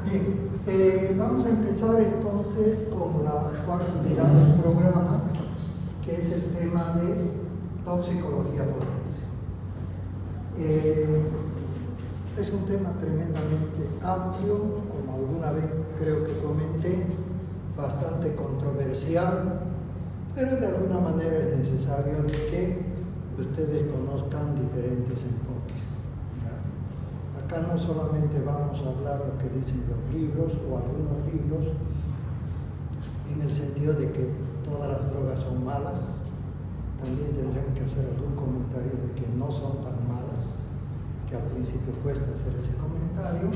Bien, vamos a empezar entonces con la cuarta unidad del programa, que es el tema de toxicología forense. Es un tema tremendamente amplio, como alguna vez creo que comenté, bastante controversial, pero de alguna manera es necesario de que ustedes conozcan diferentes enfoques. Acá no solamente vamos a hablar lo que dicen los libros o algunos libros, en el sentido de que todas las drogas son malas, también tendremos que hacer algún comentario de que no son tan malas, que al principio cuesta hacer ese comentario,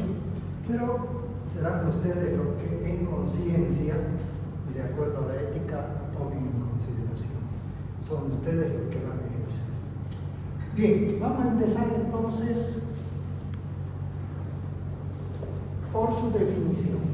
pero serán ustedes los que en conciencia y de acuerdo a la ética tomen en consideración. Son ustedes los que van a ejercer. Bien, vamos a empezar entonces por su definición.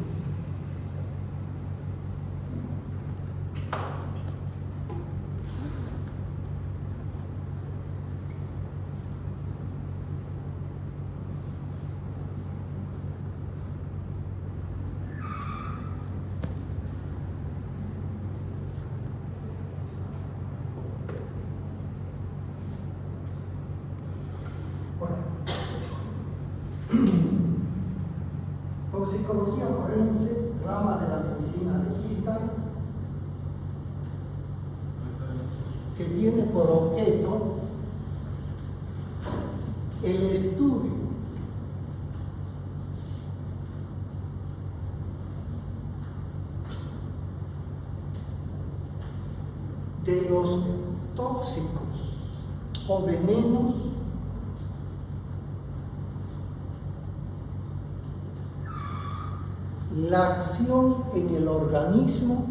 Toxicología forense, rama de la medicina legista, que tiene por objeto el estudio de los tóxicos o venenos la acción en el organismo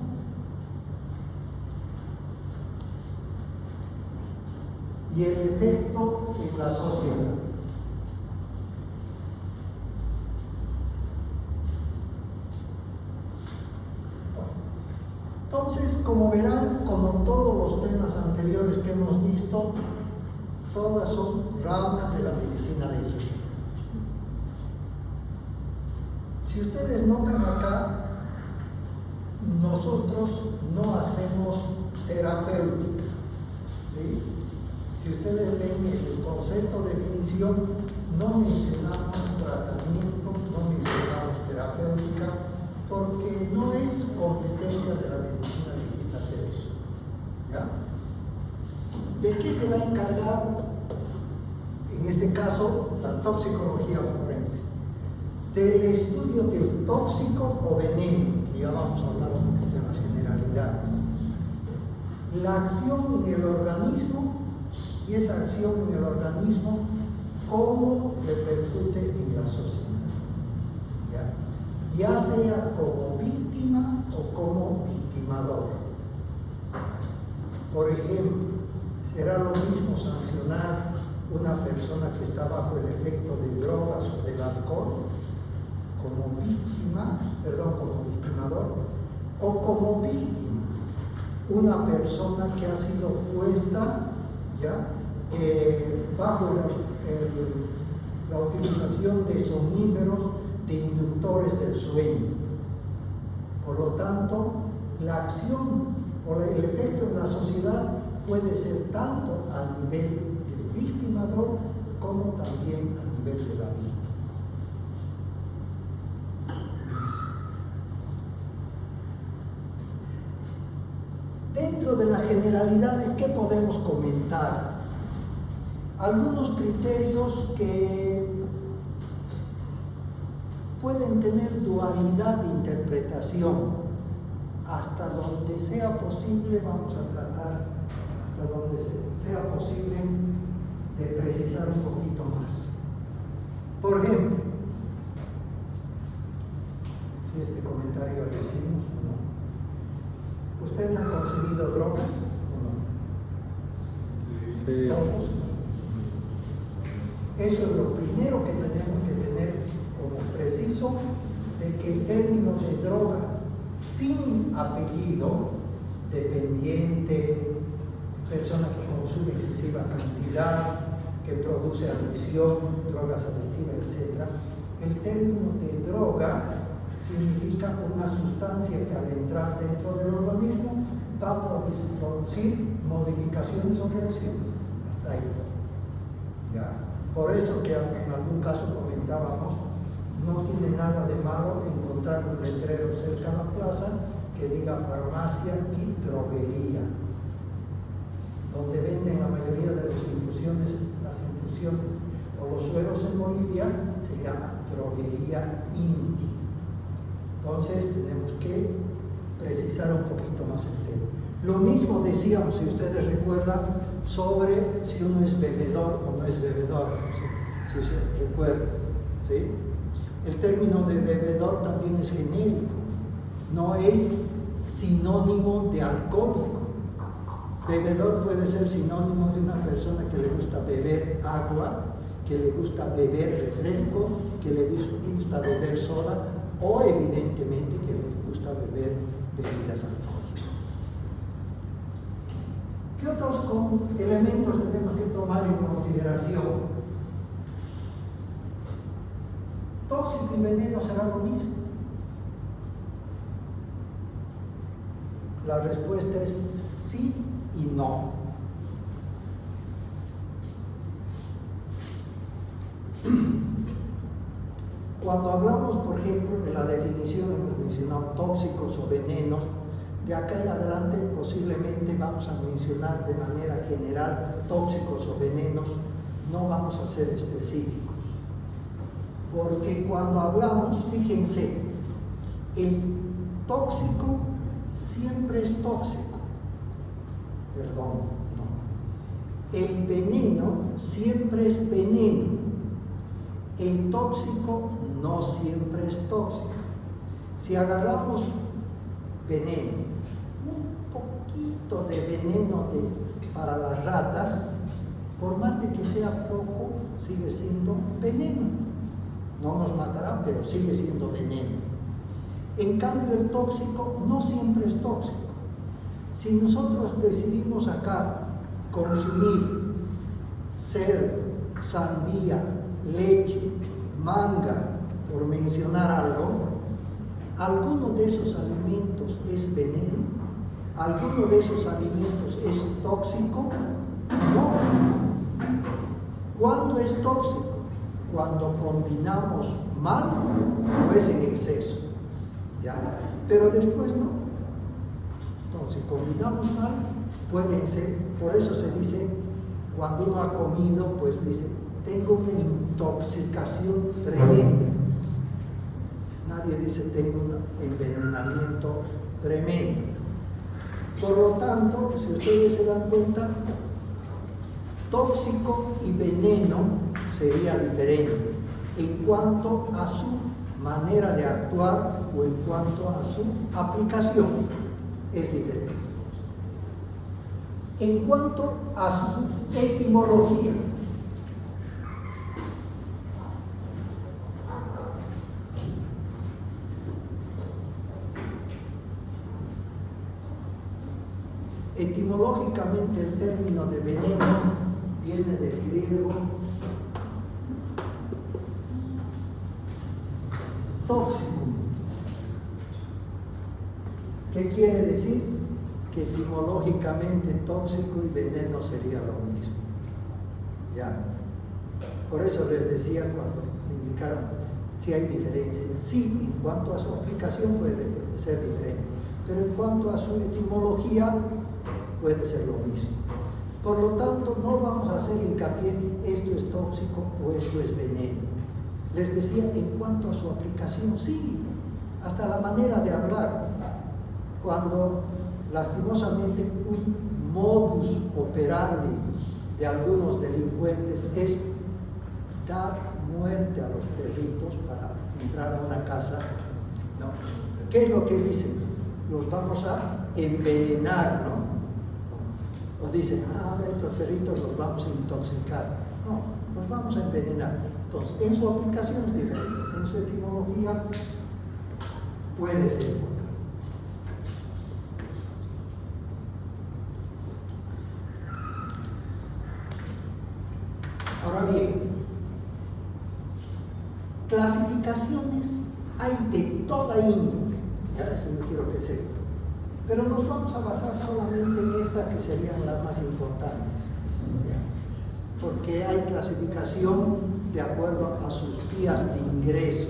y el efecto en la sociedad. Entonces, como verán, como todos los temas anteriores que hemos visto, todas son ramas de la medicina legista. Si ustedes notan acá, nosotros no hacemos terapéutica, ¿sí? Si ustedes ven el concepto de definición, no mencionamos tratamientos, no mencionamos terapéutica, porque no es competencia de la medicina legista hacer eso. ¿Ya? ¿De qué se va a encargar, en este caso, la toxicología forense? Del estudio del tóxico o veneno, que ya vamos a hablar un poquito de las generalidades. La acción en el organismo y esa acción en el organismo, cómo repercute en la sociedad. Ya sea como víctima o como victimador. Por ejemplo, será lo mismo sancionar una persona que está bajo el efecto de drogas o del alcohol como víctima, como victimador, o como víctima, una persona que ha sido puesta bajo la utilización de somníferos, de inductores del sueño. Por lo tanto, la acción o el efecto en la sociedad puede ser tanto a nivel del victimador como también a nivel de la víctima. Dentro de las generalidades, ¿qué podemos comentar? Algunos criterios que pueden tener dualidad de interpretación. Hasta donde sea posible, vamos a tratar, hasta donde sea posible, de precisar un poquito más. Por ejemplo, si este comentario lo hicimos o no. ¿Ustedes han consumido drogas o no? Sí. ¿Todos? Eso es lo primero que tenemos que tener como preciso, de que el término de droga sin apellido, dependiente, persona que consume excesiva cantidad, que produce adicción, drogas adictivas, etc. El término de droga significa una sustancia que al entrar dentro del organismo va a producir modificaciones o reacciones. Hasta ahí. Ya. Por eso que en algún caso comentábamos, no tiene nada de malo encontrar un letrero cerca de la plaza que diga farmacia y droguería, donde venden la mayoría de las infusiones o los sueros en Bolivia, se llama droguería Inti. Entonces tenemos que precisar un poquito más el tema. Lo mismo decíamos, si ustedes recuerdan, sobre si uno es bebedor o no es bebedor, si se recuerdan, ¿sí? El término de bebedor también es genérico, no es sinónimo de alcohólico. Bebedor puede ser sinónimo de una persona que le gusta beber agua, que le gusta beber refresco, que le gusta beber soda, o evidentemente que le gusta beber bebidas alcohólicas. ¿Qué otros elementos tenemos que tomar en consideración? ¿Tóxico y veneno será lo mismo? La respuesta es sí y no. Cuando hablamos, por ejemplo, de la definición, hemos mencionado tóxicos o venenos, de acá en adelante posiblemente vamos a mencionar de manera general tóxicos o venenos, no vamos a ser específicos. Porque cuando hablamos, fíjense, el tóxico siempre es tóxico. Perdón, no. El veneno siempre es veneno. El tóxico no siempre es tóxico. Si agarramos veneno, un poquito de veneno para las ratas, por más de que sea poco, sigue siendo veneno. No nos matará, pero sigue siendo veneno. En cambio, el tóxico no siempre es tóxico. Si nosotros decidimos acá consumir cerdo, sandía, leche, manga, por mencionar algo, ¿alguno de esos alimentos es veneno? ¿Alguno de esos alimentos es tóxico? No. ¿Cuándo es tóxico? Cuando combinamos mal o es en exceso, ¿ya? Pero después no. Entonces, combinamos mal, pueden ser, por eso se dice, cuando uno ha comido, pues dice, tengo una intoxicación tremenda. Nadie dice, tengo un envenenamiento tremendo. Por lo tanto, si ustedes se dan cuenta, tóxico y veneno sería diferente en cuanto a su manera de actuar o en cuanto a su aplicación, es diferente. En cuanto a su etimología, etimológicamente el término de veneno viene del griego tóxico. ¿Qué quiere decir? Que etimológicamente tóxico y veneno sería lo mismo. Ya. Por eso les decía cuando me indicaron si hay diferencias. Sí, en cuanto a su aplicación puede ser diferente, pero en cuanto a su etimología puede ser lo mismo. Por lo tanto, no vamos a hacer hincapié esto es tóxico o esto es veneno. Les decía, en cuanto a su aplicación, sí, hasta la manera de hablar. Cuando lastimosamente un modus operandi de algunos delincuentes es dar muerte a los perritos para entrar a una casa, ¿no? ¿Qué es lo que dicen? Los vamos a envenenar, ¿no? O dicen, ahora estos perritos los vamos a intoxicar. No, los vamos a envenenar. Entonces, en su aplicación es diferente, en su etimología puede ser. Ahora bien, clasificaciones hay de toda índole, ya eso no quiero que sepa. Pero nos vamos a basar solamente en estas que serían las más importantes, ¿ya? Porque hay clasificación de acuerdo a sus vías de ingreso,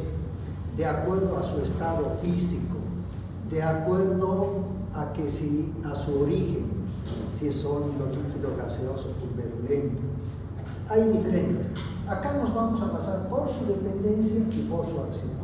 de acuerdo a su estado físico, de acuerdo a que a su origen, si es sólido, líquido, gaseoso, pulverulento. Hay diferentes. Acá nos vamos a basar por su dependencia y por su acción.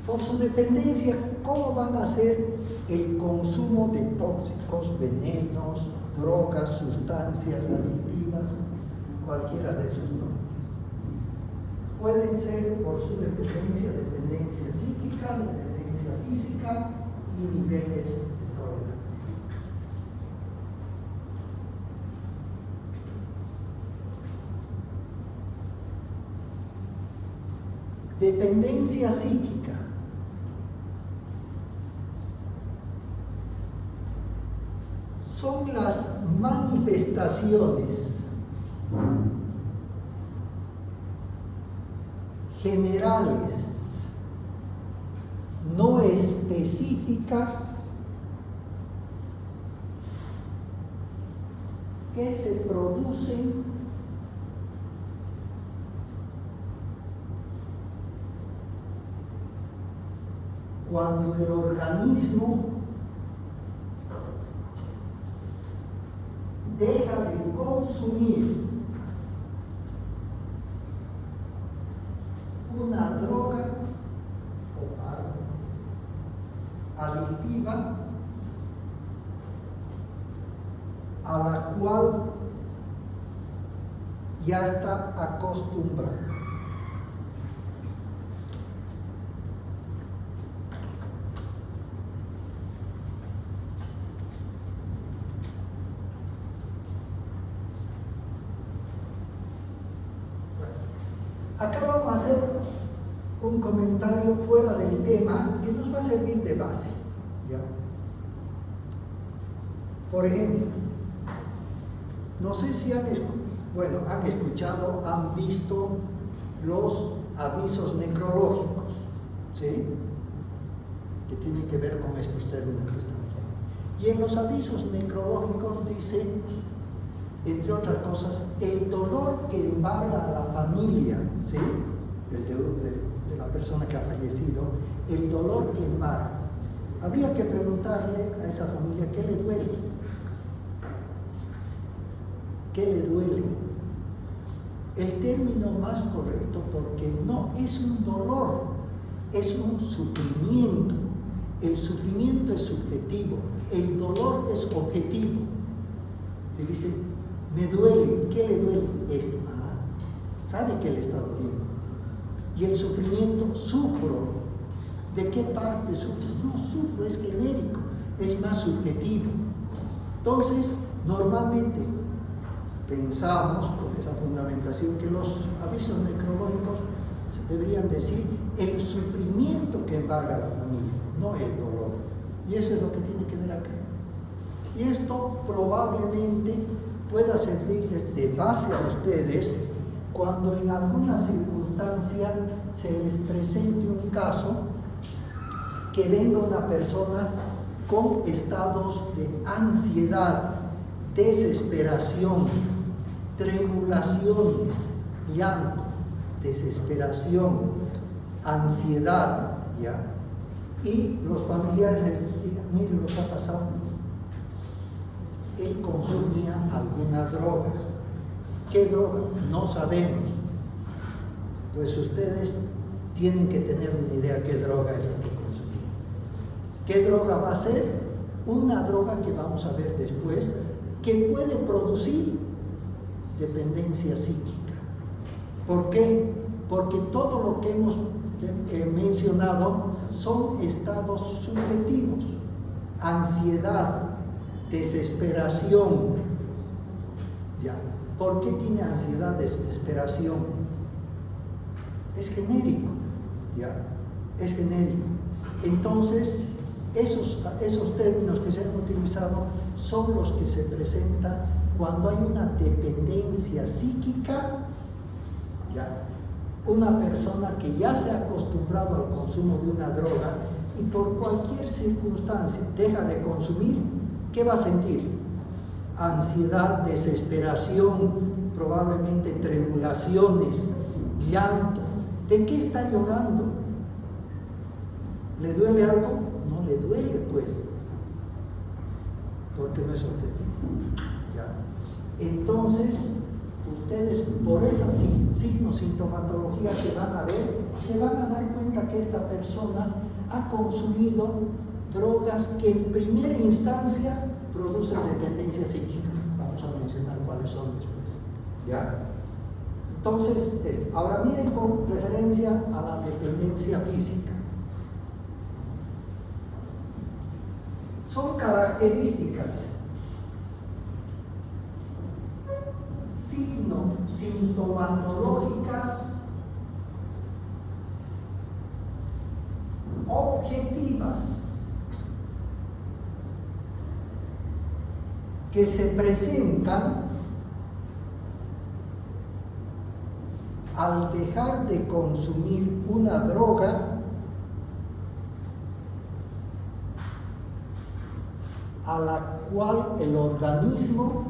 Por su dependencia, ¿cómo van a ser el consumo de tóxicos, venenos, drogas, sustancias adictivas, cualquiera de esos nombres? Pueden ser por su dependencia psíquica, dependencia física y niveles de tolerancia. Dependencia psíquica. Son las manifestaciones generales, no específicas, que se producen cuando el organismo deja de consumir una droga o adictiva a la cual ya está acostumbrado. Acá vamos a hacer un comentario fuera del tema que nos va a servir de base, ¿ya? Por ejemplo, no sé si han escuchado, han visto los avisos necrológicos, ¿sí? Que tienen que ver con estos términos que estamos hablando. Y en los avisos necrológicos dice, entre otras cosas, el dolor que embarga a la familia, ¿sí? de la persona que ha fallecido, el dolor que embarga. Habría que preguntarle a esa familia qué le duele. ¿Qué le duele? El término más correcto, porque no es un dolor, es un sufrimiento. El sufrimiento es subjetivo, el dolor es objetivo. Se dice, me duele, ¿qué le duele? Esto. Sabe que le está doliendo. Y el sufrimiento, sufro. ¿De qué parte sufro? No sufro, es genérico, es más subjetivo. Entonces, normalmente pensamos, con esa fundamentación, que los avisos necrológicos deberían decir el sufrimiento que embarga a la familia, no el dolor. Y eso es lo que tiene que ver acá. Y esto probablemente pueda servirles de base a ustedes cuando en alguna circunstancia se les presente un caso que venga una persona con estados de ansiedad, desesperación, tremulaciones, llanto, desesperación, ansiedad, ¿ya? Y los familiares les digan, miren lo que ha pasado. Él consumía alguna droga. ¿Qué droga? No sabemos. Pues ustedes tienen que tener una idea qué droga es la que consumía. ¿Qué droga va a ser? Una droga que vamos a ver después, que puede producir dependencia psíquica. ¿Por qué? Porque todo lo que hemos mencionado son estados subjetivos. Ansiedad, desesperación, ¿Ya? ¿Por qué tiene ansiedad, desesperación? Es genérico, ¿ya? Es genérico. Entonces, esos términos que se han utilizado son los que se presentan cuando hay una dependencia psíquica, ¿ya? Una persona que ya se ha acostumbrado al consumo de una droga y por cualquier circunstancia deja de consumir, ¿qué va a sentir? Ansiedad, desesperación, probablemente tremulaciones, llanto. ¿De qué está llorando? ¿Le duele algo? No le duele, pues, porque no es objetivo. ¿Ya? Entonces, ustedes por esa signos, sintomatología que van a ver, se van a dar cuenta que esta persona ha consumido drogas que en primera instancia producen dependencia psíquica. Vamos a mencionar cuáles son después. ¿Ya? Entonces, ahora miren con referencia a la dependencia física. Son características, sintomatológicas, objetivas, que se presentan al dejar de consumir una droga a la cual el organismo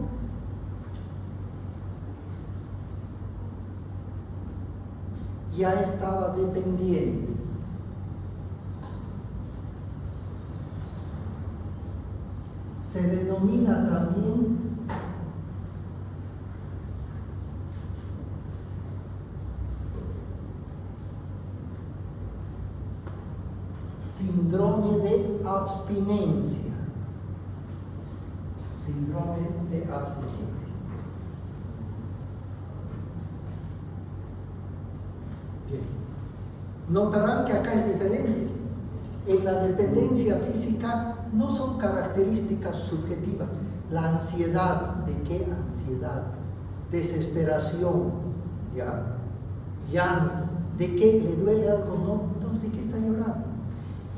ya estaba dependiente. Se denomina también síndrome de abstinencia. Síndrome de abstinencia. Bien. Notarán que acá es diferente. En la dependencia física no son características subjetivas. La ansiedad, ¿de qué ansiedad? Desesperación, ¿ya? Llanto, ¿de qué? ¿Le duele algo? No, entonces ¿de qué está llorando?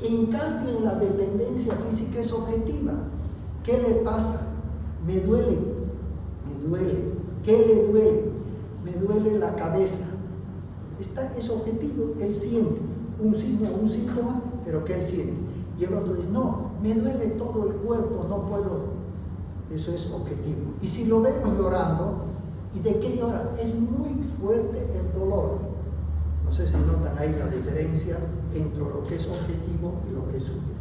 En cambio, en la dependencia física es objetiva. ¿Qué le pasa? Me duele, me duele. ¿Qué le duele? Me duele la cabeza. Es objetivo, él siente un signo, un síntoma, pero que él siente. Y el otro dice, no, me duele todo el cuerpo, no puedo. Eso es objetivo. Y si lo vemos llorando, ¿y de qué llora? Es muy fuerte el dolor. No sé si notan ahí la diferencia entre lo que es objetivo y lo que es subjetivo.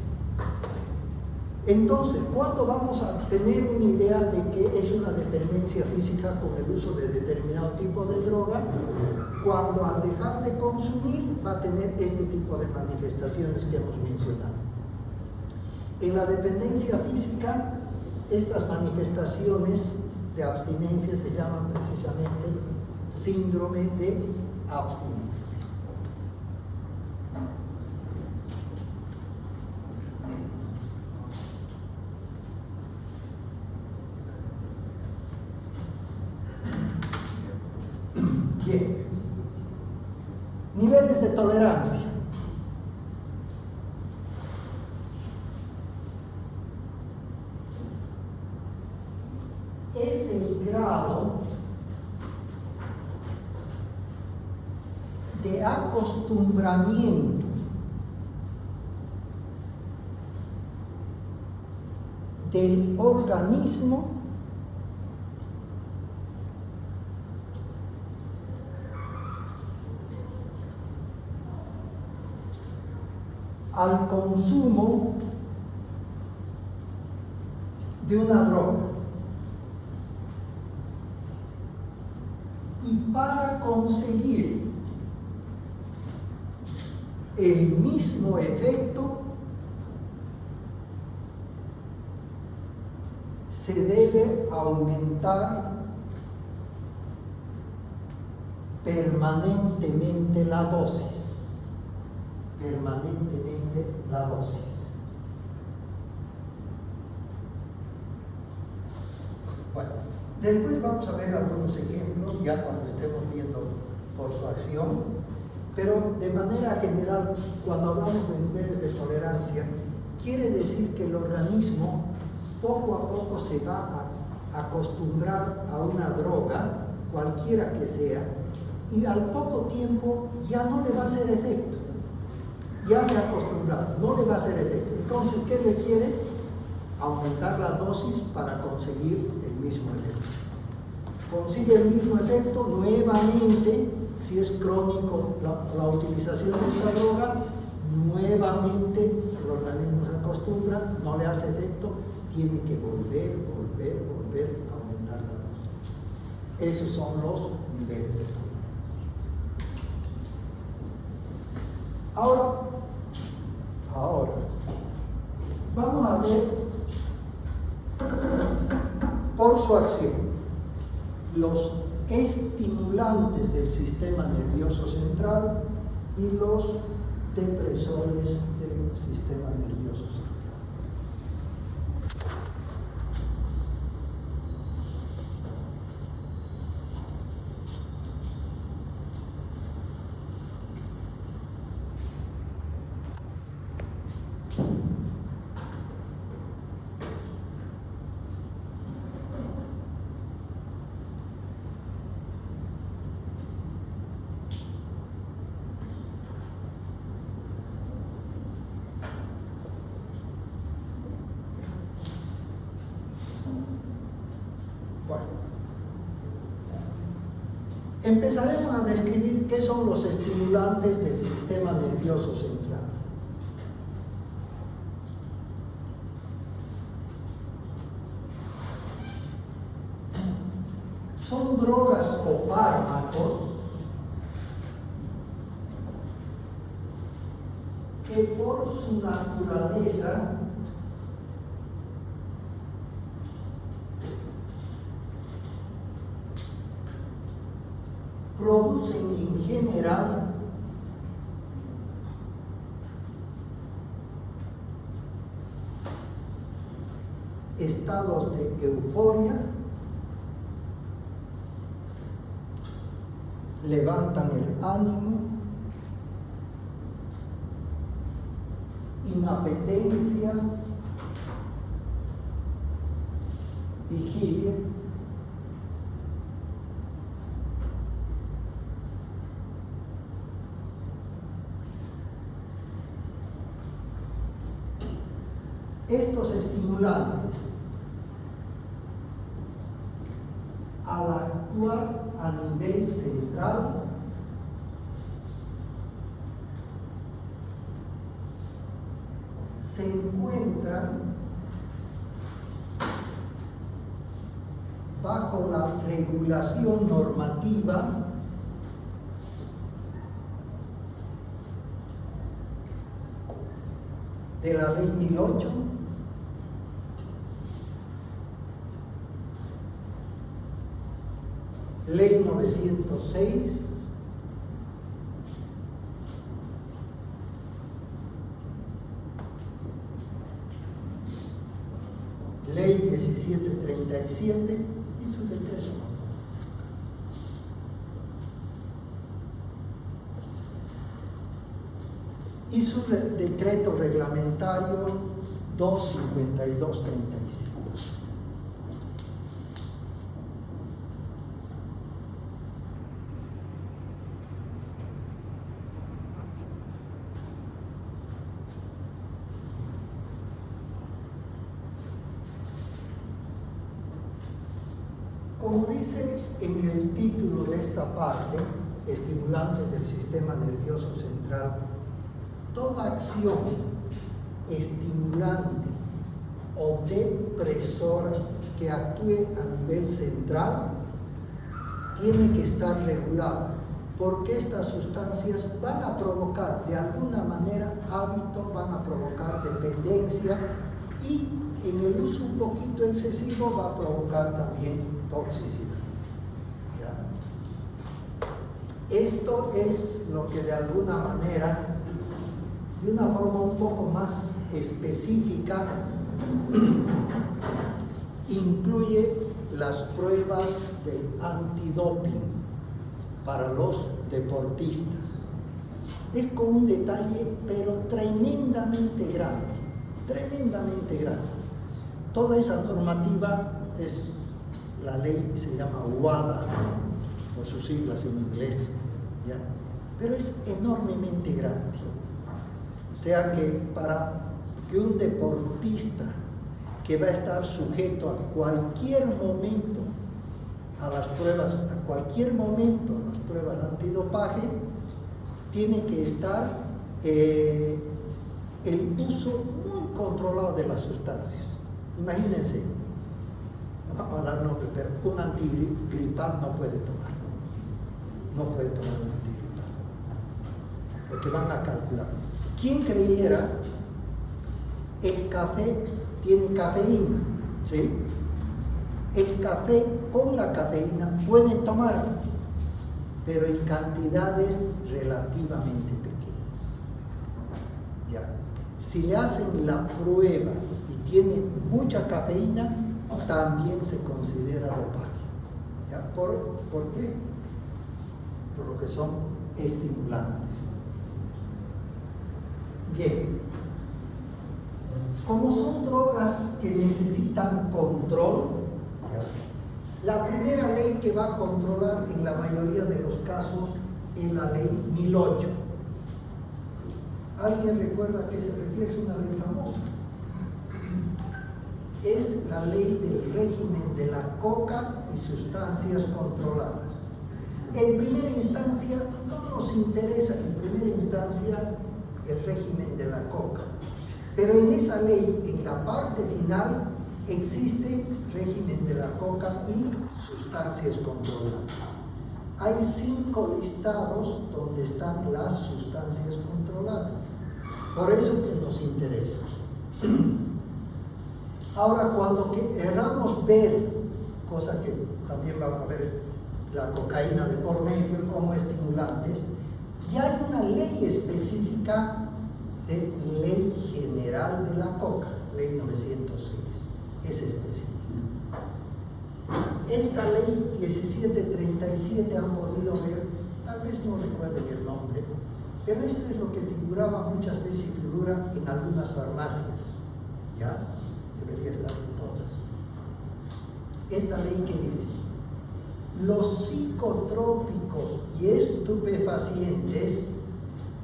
Entonces, ¿cuándo vamos a tener una idea de que es una dependencia física con el uso de determinado tipo de droga? Cuando al dejar de consumir va a tener este tipo de manifestaciones que hemos mencionado. En la dependencia física, estas manifestaciones de abstinencia se llaman precisamente síndrome de abstinencia. Bien. Niveles de tolerancia. Es el grado de acostumbramiento del organismo al consumo de una droga. Y para conseguir el mismo efecto, se debe aumentar permanentemente la dosis. Permanentemente la dosis. Bueno, Después vamos a ver algunos ejemplos, ya cuando estemos viendo por su acción, pero de manera general, cuando hablamos de niveles de tolerancia, quiere decir que el organismo poco a poco se va a acostumbrar a una droga, cualquiera que sea, y al poco tiempo ya no le va a hacer efecto. Ya se ha acostumbrado, no le va a hacer efecto. Entonces, ¿qué requiere? Aumentar la dosis para conseguir el mismo efecto. Consigue el mismo efecto nuevamente, si es crónico la utilización de esta droga, nuevamente el organismo se acostumbra, no le hace efecto, tiene que volver a aumentar la dosis. Esos son los niveles de tolerancia. Ahora, vamos a ver por su acción los estimulantes del sistema nervioso central y los depresores del sistema nervioso central. Empezaremos a describir qué son los estimulantes del sistema nervioso central. Son drogas o fármacos que por su naturaleza producen en general estados de euforia, levantan el ánimo, inapetencia, vigilia, estos estimulantes, al actuar a nivel central, se encuentran bajo la regulación normativa de la Ley 1008, Ley 906, Ley 1737 y su decreto. Y su decreto reglamentario 25235. Como dice en el título de esta parte, estimulantes del sistema nervioso central, toda acción estimulante o depresora que actúe a nivel central tiene que estar regulada, porque estas sustancias van a provocar de alguna manera hábito, van a provocar dependencia y en el uso un poquito excesivo va a provocar también toxicidad. ¿Ya? Esto es lo que de alguna manera, de una forma un poco más específica, incluye las pruebas del antidoping para los deportistas. Es con un detalle, pero tremendamente grande, tremendamente grande. Toda esa normativa es la ley, se llama WADA, por sus siglas en inglés, ¿ya? Pero es enormemente grande. O sea que para que un deportista que va a estar sujeto a cualquier momento a las pruebas, antidopaje, tiene que estar el uso muy controlado de las sustancias. Imagínense, vamos a dar nombre, pero un antigripal no puede tomar un antigripal, porque van a calcular. ¿Quién creyera? El café tiene cafeína, ¿sí? El café con la cafeína pueden tomar, pero en cantidades relativamente pequeñas. ¿Ya? Si le hacen la prueba y tiene mucha cafeína, también se considera dopaje. ¿Ya? ¿Por qué? Por lo que son estimulantes. Bien. Como son drogas que necesitan control, ¿ya? La primera ley que va a controlar en la mayoría de los casos es la ley 1008. ¿Alguien recuerda a qué se refiere? Es una ley famosa. Es la ley del régimen de la coca y sustancias controladas. En primera instancia no nos interesa, el régimen de la coca. Pero en esa ley, en la parte final, existe régimen de la coca y sustancias controladas. Hay 5 listados donde están las sustancias controladas. Por eso que nos interesa. Ahora, cuando queramos ver, cosa que también vamos a ver, la cocaína de por medio como estimulantes, ya hay una ley específica de Ley General de la Coca, Ley 906, es específica. Esta ley 1737 han podido ver, tal vez no recuerden el nombre, pero esto es lo que figuraba muchas veces y figura en algunas farmacias, ¿ya? Debería estar en todas. Esta ley que dice: los psicotrópicos y estupefacientes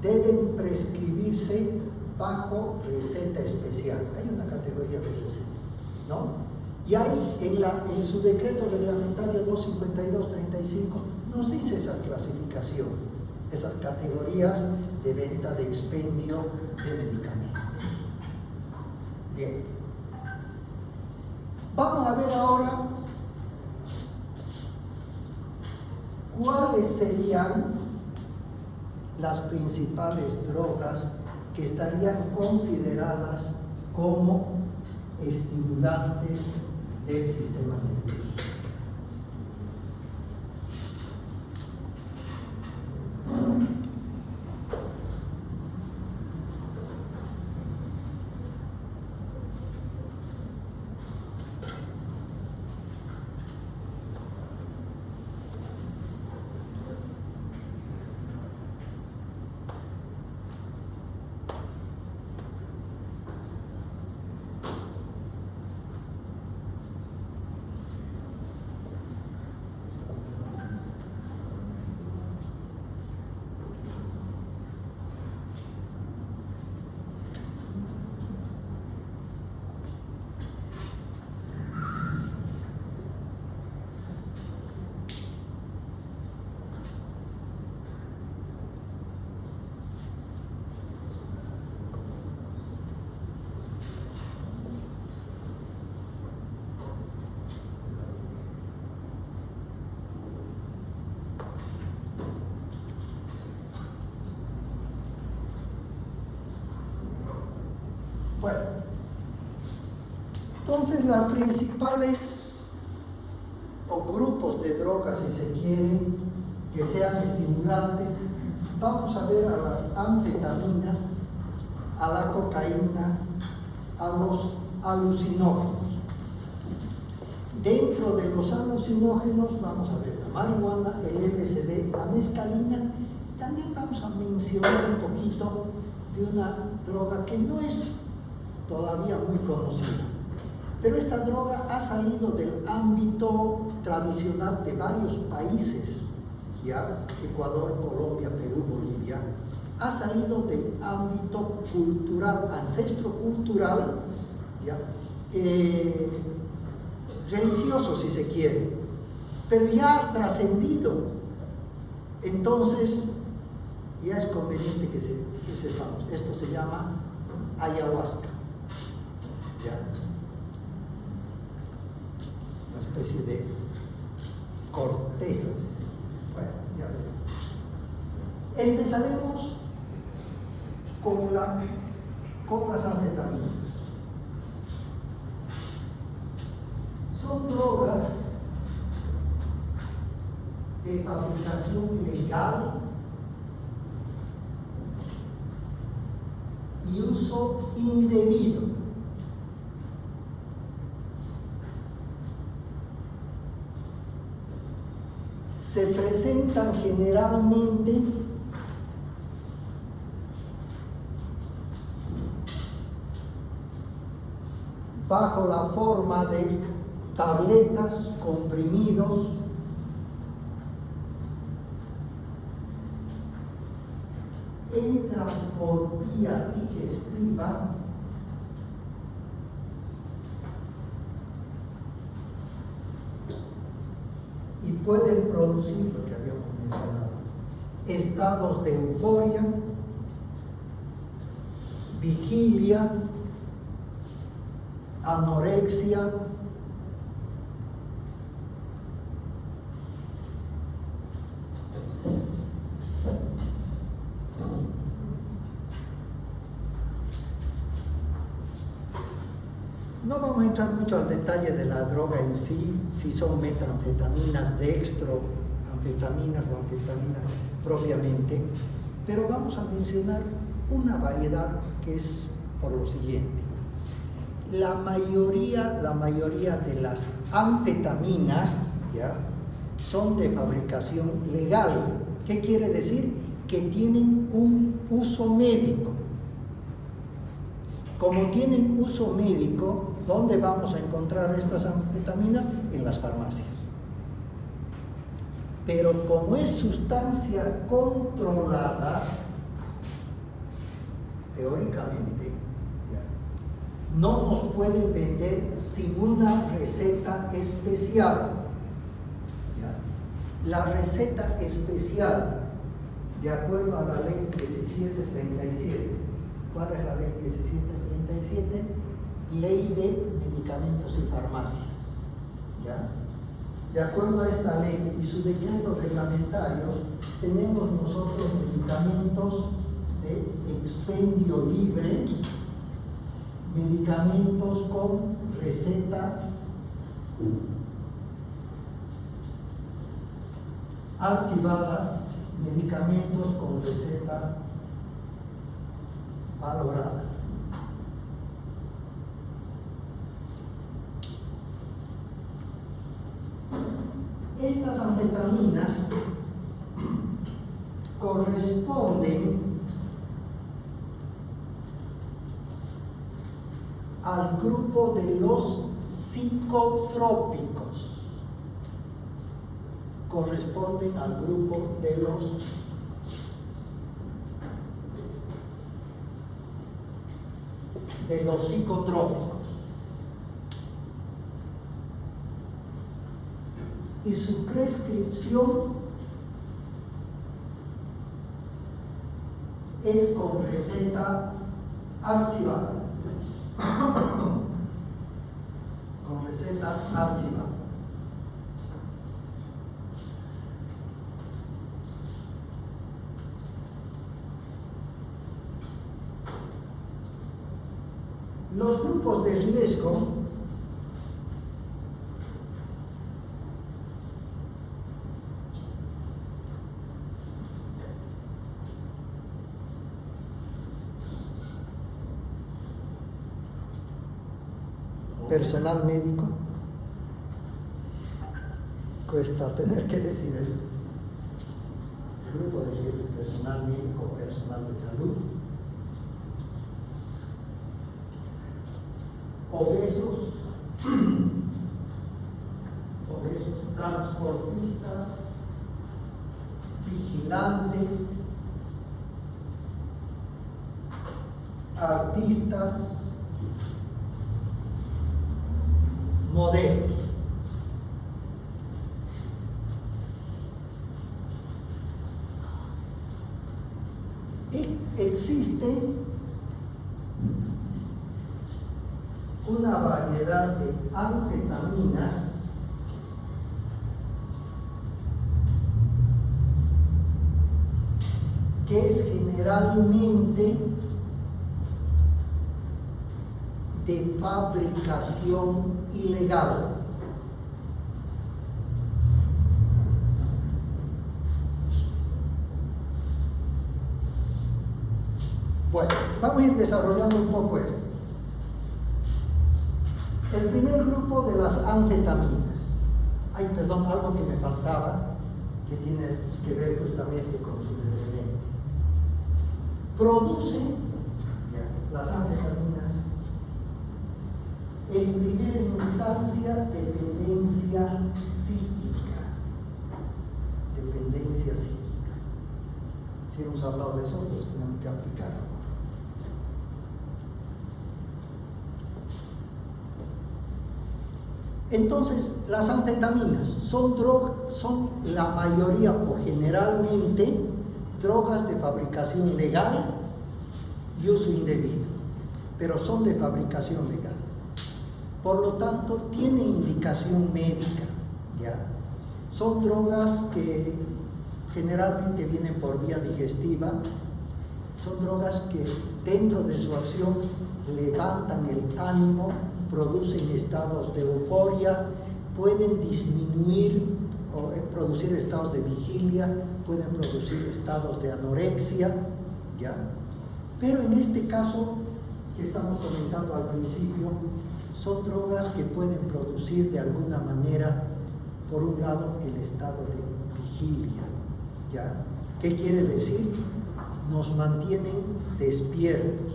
deben prescribirse bajo receta especial. Hay una categoría de receta, ¿no? Y hay en su decreto reglamentario 252/35 nos dice esa clasificación, esas categorías de venta de expendio de medicamentos. Bien. Vamos a ver ahora cuáles serían las principales drogas que estarían consideradas como estimulantes del sistema nervioso. Bueno, entonces las principales o grupos de drogas, si se quieren, que sean estimulantes, vamos a ver a las anfetaminas, a la cocaína, a los alucinógenos. Dentro de los alucinógenos vamos a ver la marihuana, el LSD, la mescalina. También vamos a mencionar un poquito de una droga que no es todavía muy conocida, pero esta droga ha salido del ámbito tradicional de varios países, ¿ya? Ecuador, Colombia, Perú, Bolivia. Ha salido del ámbito cultural, ancestro cultural, ¿ya? Religioso si se quiere, pero ya ha trascendido. Entonces ya es conveniente que sepamos. Esto se llama ayahuasca, ¿ya? Una especie de corteza. Bueno, ya veremos. Empezaremos con las anfetaminas. Son drogas de fabricación legal y uso indebido. Se presentan generalmente bajo la forma de tabletas, comprimidos, entran por vía digestiva y pueden producir lo que habíamos mencionado: estados de euforia, vigilia, anorexia, no vamos a entrar mucho al detalle de la droga en sí, si son metanfetaminas, dextroanfetaminas o anfetaminas propiamente, pero vamos a mencionar una variedad que es por lo siguiente. La mayoría de las anfetaminas, ¿ya?, son de fabricación legal. ¿Qué quiere decir? Que tienen un uso médico. Como tienen uso médico, ¿dónde vamos a encontrar estas anfetaminas? En las farmacias. Pero como es sustancia controlada, teóricamente, ¿ya?, no nos pueden vender sin una receta especial. ¿Ya? La receta especial, de acuerdo a la ley 1737. ¿Cuál es la ley 1737? Ley de medicamentos y farmacias. ¿Ya? De acuerdo a esta ley y su decreto reglamentario, tenemos nosotros medicamentos de expendio libre, medicamentos con receta archivada, medicamentos con receta valorada. Estas anfetaminas corresponden al grupo de los psicotrópicos. Corresponden al grupo de los psicotrópicos. Y su prescripción es con receta archivada. Con receta archivada. Los grupos de riesgo personal médico, cuesta tener que decir eso. El grupo de riesgo: personal médico, personal de salud, obesos, transportistas, vigilantes, artistas, modelos. Existe una variedad de anfetaminas que es generalmente de fabricación ilegal. Bueno, vamos a ir desarrollando un poco esto. El primer grupo de las anfetaminas. Ay, perdón, algo que me faltaba, que tiene que ver justamente con su dependencia. Producen las anfetaminas en primera instancia dependencia psíquica. Dependencia psíquica. Si hemos hablado de eso, pues tenemos que aplicarlo. Entonces, las anfetaminas son la mayoría o generalmente drogas de fabricación legal y uso indebido, pero son de fabricación legal. Por lo tanto, tienen indicación médica, ¿ya? Son drogas que generalmente vienen por vía digestiva, son drogas que dentro de su acción levantan el ánimo, producen estados de euforia, pueden disminuir o producir estados de vigilia, pueden producir estados de anorexia, ¿ya? Pero en este caso que estamos comentando al principio, son drogas que pueden producir de alguna manera, por un lado, el estado de vigilia, ¿ya? ¿Qué quiere decir? Nos mantienen despiertos.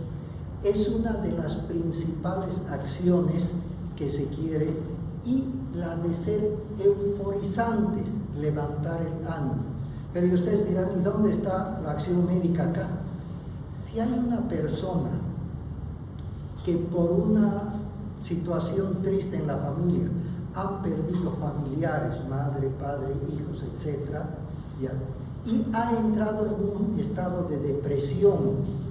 Es una de las principales acciones que se quiere, y la de ser euforizantes, levantar el ánimo. Pero ustedes dirán, ¿y dónde está la acción médica acá? Si hay una persona que por una situación triste en la familia han perdido familiares, madre, padre, hijos, etc., ¿ya? Y ha entrado en un estado de depresión,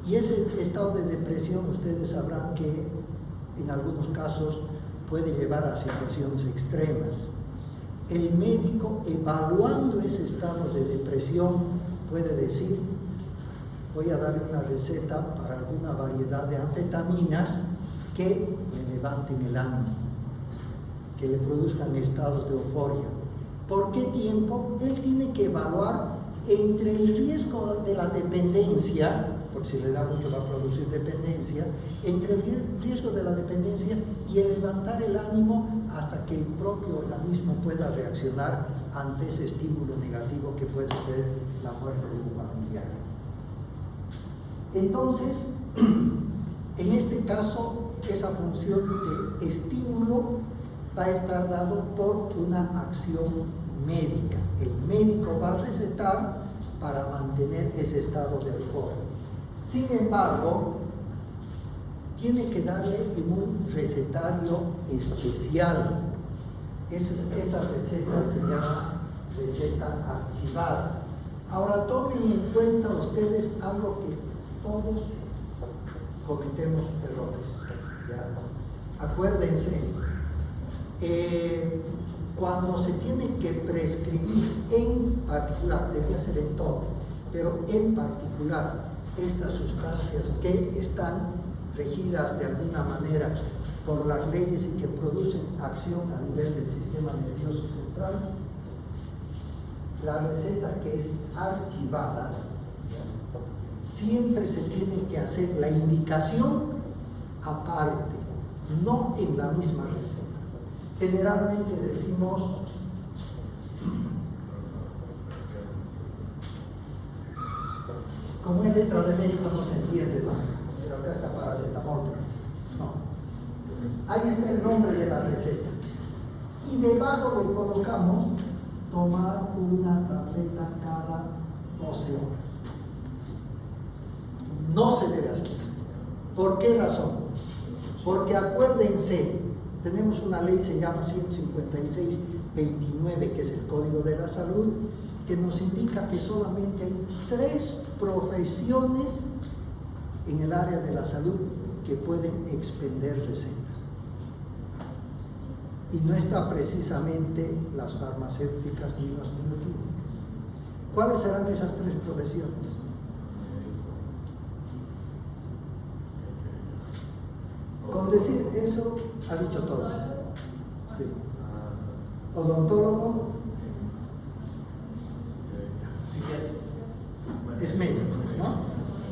y ese estado de depresión ustedes sabrán que en algunos casos puede llevar a situaciones extremas. El médico, evaluando ese estado de depresión, puede decir: voy a darle una receta para alguna variedad de anfetaminas que le levanten el ánimo, que le produzcan estados de euforia. ¿Por qué tiempo? Él tiene que evaluar entre el riesgo de la dependencia, porque si le da mucho va a producir dependencia, entre el riesgo de la dependencia y el levantar el ánimo hasta que el propio organismo pueda reaccionar ante ese estímulo negativo que puede ser la muerte de un familiar. Entonces, en este caso, esa función de estímulo va a estar dado por una acción médica. El médico va a recetar para mantener ese estado de euforia. Sin embargo, tiene que darle en un recetario especial. Esa receta se llama receta archivada. Ahora tomen en cuenta ustedes algo que todos cometemos errores, ¿ya? Acuérdense, cuando se tiene que prescribir en particular, debía ser en todo, pero en particular estas sustancias que están regidas de alguna manera por las leyes y que producen acción a nivel del sistema nervioso central, la receta que es archivada, siempre se tiene que hacer la indicación aparte, no en la misma receta. Generalmente decimos como es letra de médico no se entiende, ¿no? Pero acá está paracetamol. No. Ahí está el nombre de la receta. Y debajo le colocamos tomar una tableta cada 12 horas. No se debe hacer. ¿Por qué razón? Porque acuérdense, tenemos una ley, se llama 156-29, que es el Código de la Salud, que nos indica que solamente hay 3 profesiones en el área de la salud que pueden expender recetas. Y no está precisamente las farmacéuticas ni las bioquímicas. ¿Cuáles serán esas 3 profesiones? Con decir eso ha dicho todo. Sí. Odontólogo es médico, ¿no?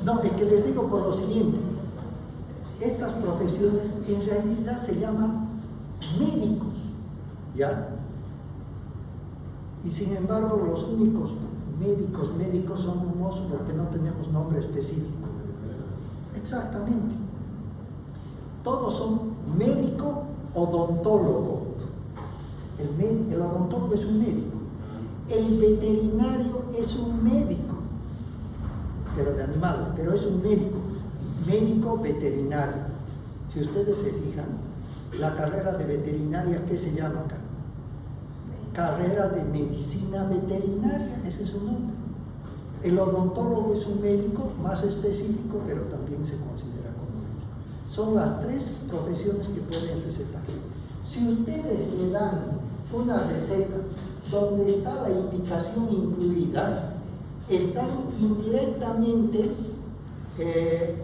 No, es que les digo por lo siguiente. Estas profesiones en realidad se llaman médicos, ¿ya? Y sin embargo los únicos médicos somos porque no tenemos nombre específico. Exactamente. Todos son médico odontólogo. El odontólogo es un médico. El veterinario es un médico, pero de animales, pero es un médico veterinario. Si ustedes se fijan, la carrera de veterinaria, ¿qué se llama acá? Carrera de medicina veterinaria, ese es su nombre. El odontólogo es un médico más específico, pero también se considera como médico. Son las 3 profesiones que pueden recetar. Si ustedes le dan una receta donde está la indicación incluida, están indirectamente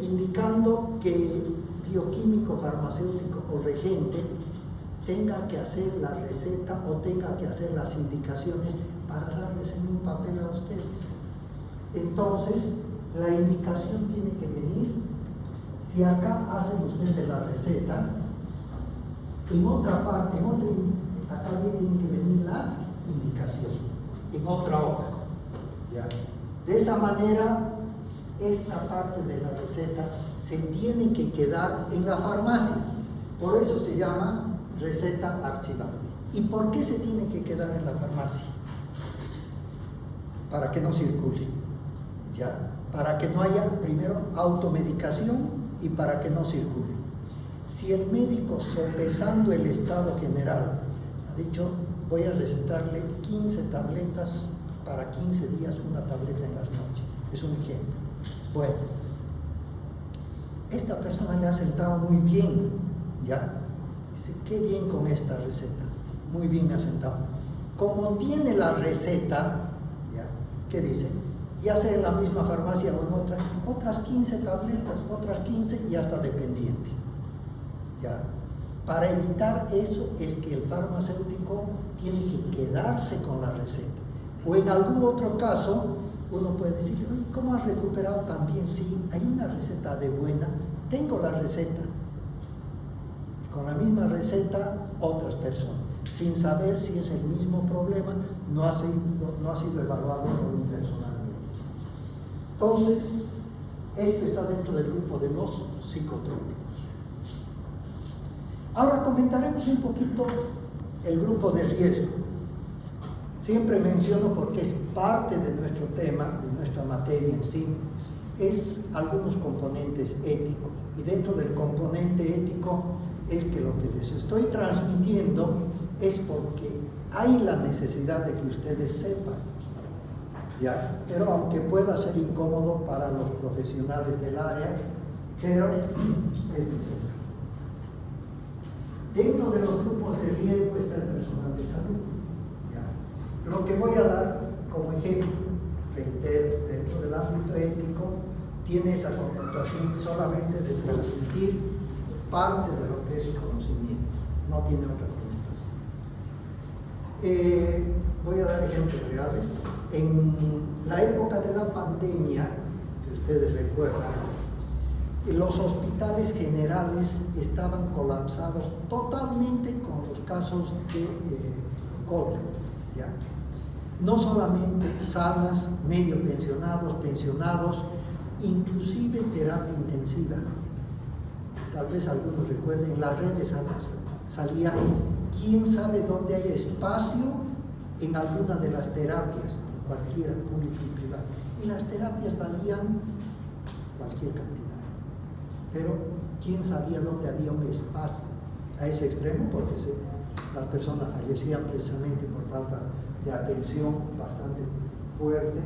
indicando que el bioquímico, farmacéutico o regente tenga que hacer la receta o tenga que hacer las indicaciones para darles en un papel a ustedes. Entonces, la indicación tiene que venir. Si acá hacen ustedes la receta, en otra parte, acá tiene que venir la indicación, en otra hoja. ¿Ya? De esa manera, esta parte de la receta se tiene que quedar en la farmacia. Por eso se llama receta archivada. ¿Y por qué se tiene que quedar en la farmacia? Para que no circule, ¿ya? Para que no haya, primero, automedicación y para que no circule. Si el médico, sopesando el estado general, ha dicho, voy a recetarle 15 tabletas para 15 días, una tableta en las noches. Es un ejemplo. Bueno, esta persona le ha sentado muy bien, ¿ya? Dice, qué bien con esta receta. Muy bien me ha sentado. Como tiene la receta, ¿ya? ¿Qué dice? Ya sea en la misma farmacia o en otra, otras 15 tabletas, otras 15 y hasta dependiente. ¿Ya? Para evitar eso es que el farmacéutico tiene que quedarse con la receta. O en algún otro caso, uno puede decir, oye, ¿cómo has recuperado tan bien? Sí, hay una receta de buena, tengo la receta. Y con la misma receta, otras personas, sin saber si es el mismo problema, no ha sido evaluado por un personal médico. Entonces, esto está dentro del grupo de los psicotrópicos. Ahora comentaremos un poquito el grupo de riesgo. Siempre menciono porque es parte de nuestro tema, de nuestra materia en sí, es algunos componentes éticos. Y dentro del componente ético es que lo que les estoy transmitiendo es porque hay la necesidad de que ustedes sepan, ¿ya? Pero aunque pueda ser incómodo para los profesionales del área, pero es necesario. Dentro de los grupos de riesgo está el personal de salud. ¿Ya? Lo que voy a dar como ejemplo, reitero, dentro del ámbito ético, tiene esa connotación solamente de transmitir parte de lo que es conocimiento, no tiene otra connotación. Voy a dar ejemplos reales. En la época de la pandemia, que ustedes recuerdan, los hospitales generales estaban colapsados totalmente con los casos de COVID, ¿ya? No solamente salas, medio pensionados, inclusive terapia intensiva. Tal vez algunos recuerden, en las redes salía, quién sabe dónde hay espacio en alguna de las terapias, en cualquiera, pública y privada. Y las terapias valían cualquier cantidad. Pero quién sabía dónde había un espacio a ese extremo, porque las personas fallecían precisamente por falta de atención bastante fuerte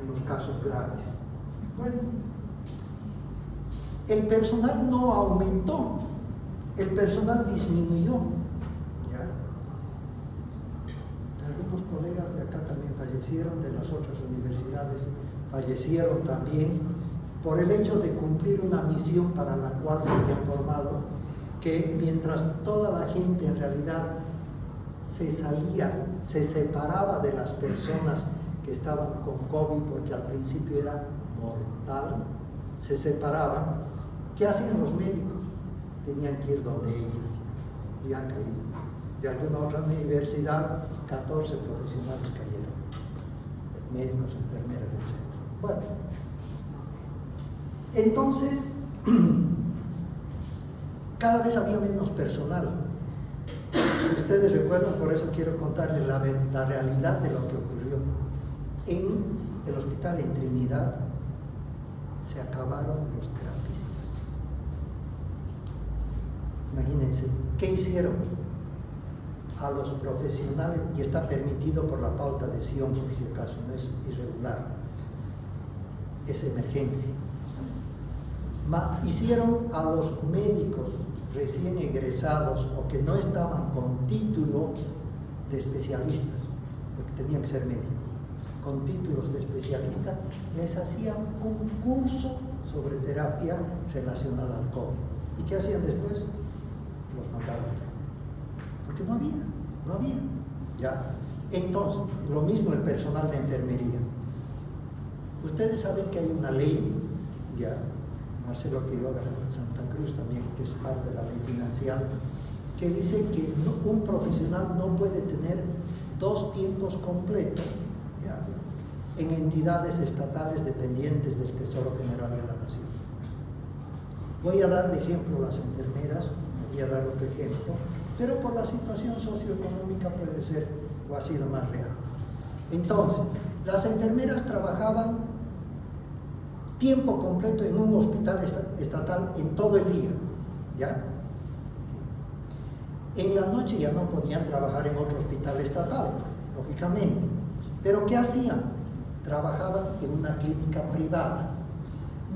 en los casos graves. Bueno, el personal no aumentó, el personal disminuyó. ¿Ya? Algunos colegas de acá también fallecieron, de las otras universidades fallecieron también, por el hecho de cumplir una misión para la cual se habían formado, que mientras toda la gente en realidad se separaba de las personas que estaban con COVID, porque al principio era mortal, se separaban. ¿Qué hacían los médicos? Tenían que ir donde ellos, y han caído. De alguna otra universidad, 14 profesionales cayeron, médicos, enfermeras, etc. Bueno, entonces, cada vez había menos personal. Si ustedes recuerdan, por eso quiero contarles la realidad de lo que ocurrió. En el hospital en Trinidad se acabaron los terapistas. Imagínense, ¿qué hicieron? A los profesionales, y está permitido por la pauta de Sion, por si acaso, no es irregular, es emergencia. Hicieron a los médicos recién egresados o que no estaban con título de especialistas, porque tenían que ser médicos, con títulos de especialistas, les hacían un curso sobre terapia relacionada al COVID. ¿Y qué hacían después? Los mandaron allá, porque no había. ¿Ya? Entonces, lo mismo el personal de enfermería. Ustedes saben que hay una ley, ya, Marcelo Quiroga Santa Cruz también, que es parte de la ley financiera, que dice que un profesional no puede tener 2 tiempos completos, ¿ya?, en entidades estatales dependientes del Tesoro General de la Nación. Voy a dar de ejemplo las enfermeras, voy a dar otro ejemplo, pero por la situación socioeconómica puede ser o ha sido más real. Entonces, las enfermeras trabajaban tiempo completo en un hospital estatal en todo el día, ¿ya? En la noche ya no podían trabajar en otro hospital estatal, lógicamente. ¿Pero qué hacían? Trabajaban en una clínica privada.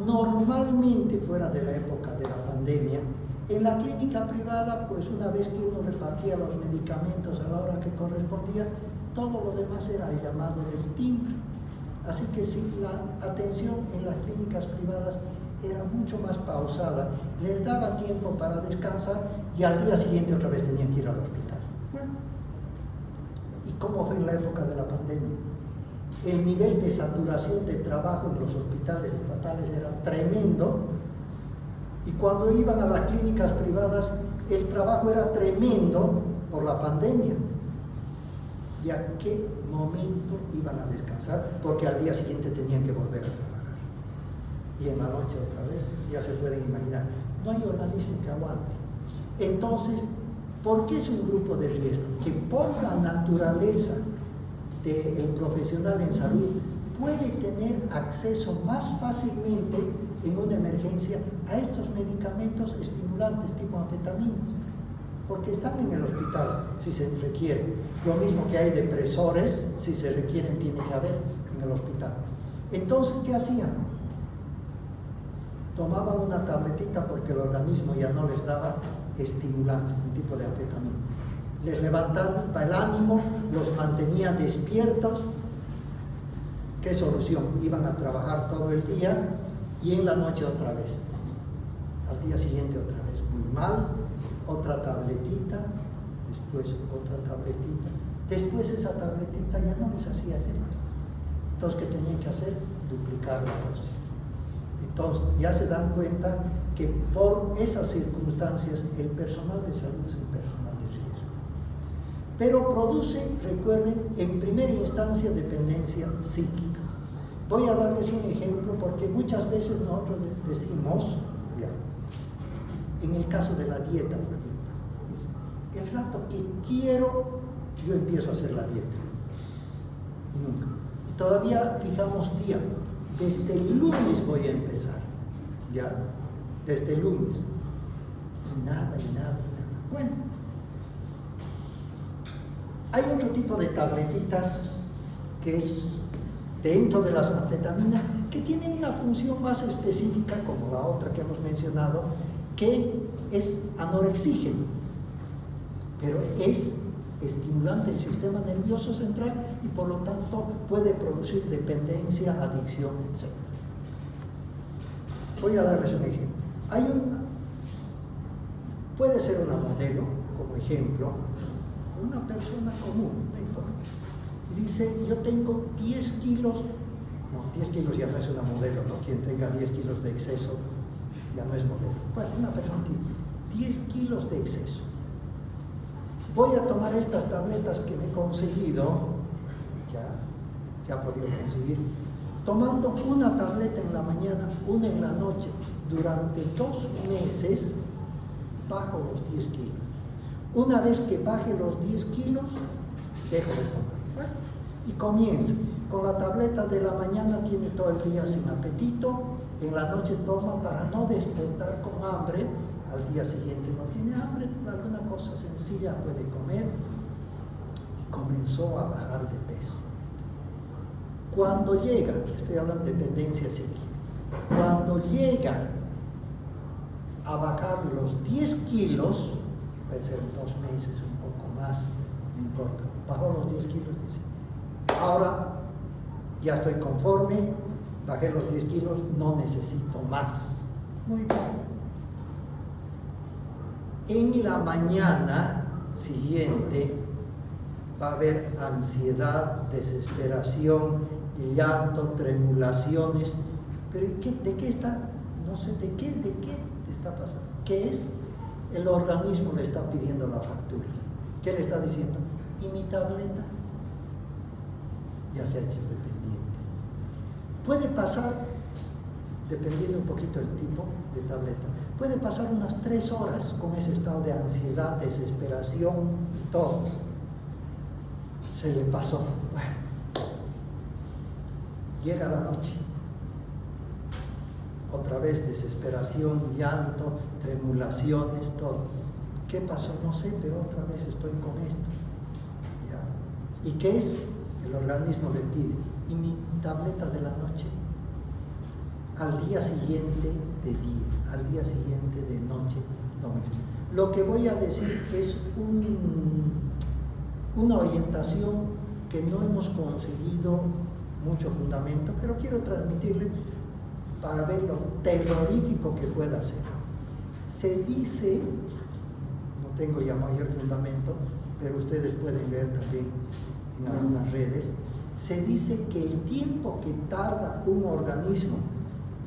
Normalmente, fuera de la época de la pandemia, en la clínica privada, pues una vez que uno repartía los medicamentos a la hora que correspondía, todo lo demás era el llamado del timbre. Así que sí, la atención en las clínicas privadas era mucho más pausada, les daba tiempo para descansar y al día siguiente otra vez tenían que ir al hospital. Bueno, ¿y cómo fue en la época de la pandemia? El nivel de saturación de trabajo en los hospitales estatales era tremendo, y cuando iban a las clínicas privadas el trabajo era tremendo por la pandemia. ¿Y a qué momento iban a descansar? Porque al día siguiente tenían que volver a trabajar. Y en la noche otra vez, ya se pueden imaginar, no hay organismo que aguante. Entonces, ¿por qué es un grupo de riesgo? Que por la naturaleza del profesional en salud puede tener acceso más fácilmente en una emergencia a estos medicamentos estimulantes tipo anfetaminas, porque están en el hospital si se requiere. Lo mismo que hay depresores, si se requieren, tiene que haber en el hospital. Entonces, ¿qué hacían? Tomaban una tabletita porque el organismo ya no les daba estimulante, un tipo de anfetamina. Les levantaba el ánimo, los mantenía despiertos. ¿Qué solución? Iban a trabajar todo el día y en la noche otra vez. Al día siguiente otra vez. Muy mal, otra tabletita, después otra tabletita. Después esa tabletita ya no les hacía efecto. Entonces, ¿qué tenían que hacer? Duplicar la dosis. Entonces, ya se dan cuenta que por esas circunstancias el personal de salud es un personal de riesgo. Pero produce, recuerden, en primera instancia dependencia psíquica. Voy a darles un ejemplo porque muchas veces nosotros decimos, ya, en el caso de la dieta, por ejemplo, el rato que quiero, yo empiezo a hacer la dieta. Y nunca. Y todavía fijamos día. Desde el lunes voy a empezar. ¿Ya? Desde el lunes. Y nada. Bueno. Hay otro tipo de tabletitas que es dentro de las anfetaminas que tienen una función más específica, como la otra que hemos mencionado, que es anorexígeno, pero es estimulante del sistema nervioso central y por lo tanto puede producir dependencia, adicción, etc. Voy a darles un ejemplo. Puede ser una modelo, como ejemplo, una persona común, no importa. Y dice, yo tengo 10 kilos, no, 10 kilos ya no es una modelo, ¿no? Quien tenga 10 kilos de exceso ya no es modelo. Bueno, una persona tiene 10 kilos de exceso. Voy a tomar estas tabletas que me he conseguido, ya he podido conseguir, tomando una tableta en la mañana, una en la noche, durante 2 meses, bajo los 10 kilos. Una vez que baje los 10 kilos, dejo de tomar. Bueno, y comienza. Con la tableta de la mañana tiene todo el día sin apetito, en la noche toma para no despertar con hambre, al día siguiente no tiene hambre, alguna cosa sencilla puede comer, y comenzó a bajar de peso. Cuando llega, estoy hablando de tendencia psíquica, cuando llega a bajar los 10 kilos, puede ser 2 meses, un poco más, no importa, bajó los 10 kilos, dice, ahora ya estoy conforme, bajé los 10 kilos, no necesito más. Muy bien. En la mañana siguiente va a haber ansiedad, desesperación, llanto, tremulaciones. ¿Pero de qué está? No sé, ¿de qué está pasando? ¿Qué es? El organismo le está pidiendo la factura. ¿Qué le está diciendo? ¿Y mi tableta? Ya se ha hecho dependiente. Puede pasar, dependiendo un poquito del tipo de tableta, puede pasar unas 3 horas con ese estado de ansiedad, desesperación y todo. Se le pasó. Bueno, llega la noche. Otra vez desesperación, llanto, tremulaciones, todo. ¿Qué pasó? No sé, pero otra vez estoy con esto. ¿Ya? ¿Y qué es? El organismo le pide. ¿Y mi tableta de la noche? Al día siguiente de día, al día siguiente de noche, lo mismo. Lo que voy a decir es una orientación que no hemos conseguido mucho fundamento, pero quiero transmitirle para ver lo terrorífico que pueda ser. Se dice, no tengo ya mayor fundamento, pero ustedes pueden ver también en algunas redes, se dice que el tiempo que tarda un organismo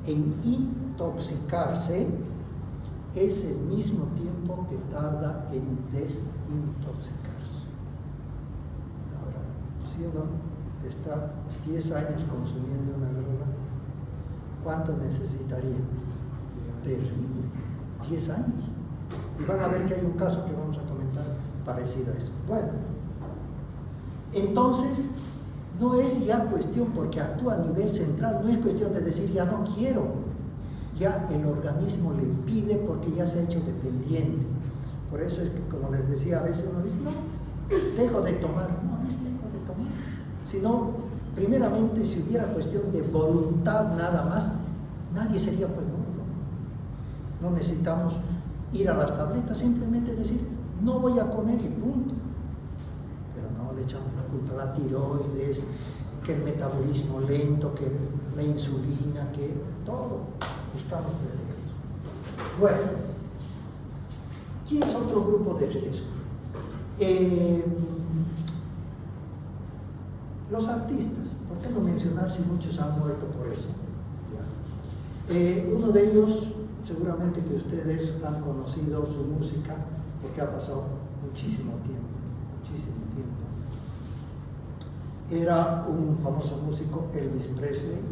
en intoxicarse es el mismo tiempo que tarda en desintoxicarse. Ahora, si uno está 10 años consumiendo una droga, ¿cuánto necesitaría? Terrible, 10 años. Y van a ver que hay un caso que vamos a comentar parecido a eso. Bueno, entonces no es ya cuestión, porque actúa a nivel central, no es cuestión de decir ya no quiero, ya el organismo le pide porque ya se ha hecho dependiente. Por eso es que, como les decía, a veces uno dice, no, dejo de tomar, no es dejo de tomar, sino, primeramente, si hubiera cuestión de voluntad nada más, nadie sería pues gordo. No necesitamos ir a las tabletas, simplemente decir, no voy a comer y punto. Pero no le echamos la culpa a la tiroides, que el metabolismo lento, que la insulina, que todo. Buscamos pretextos. Bueno, ¿quién es otro grupo de riesgo? Los artistas. ¿Por qué no mencionar si muchos han muerto por eso? Uno de ellos, seguramente que ustedes han conocido su música, porque ha pasado muchísimo tiempo, era un famoso músico, Elvis Presley,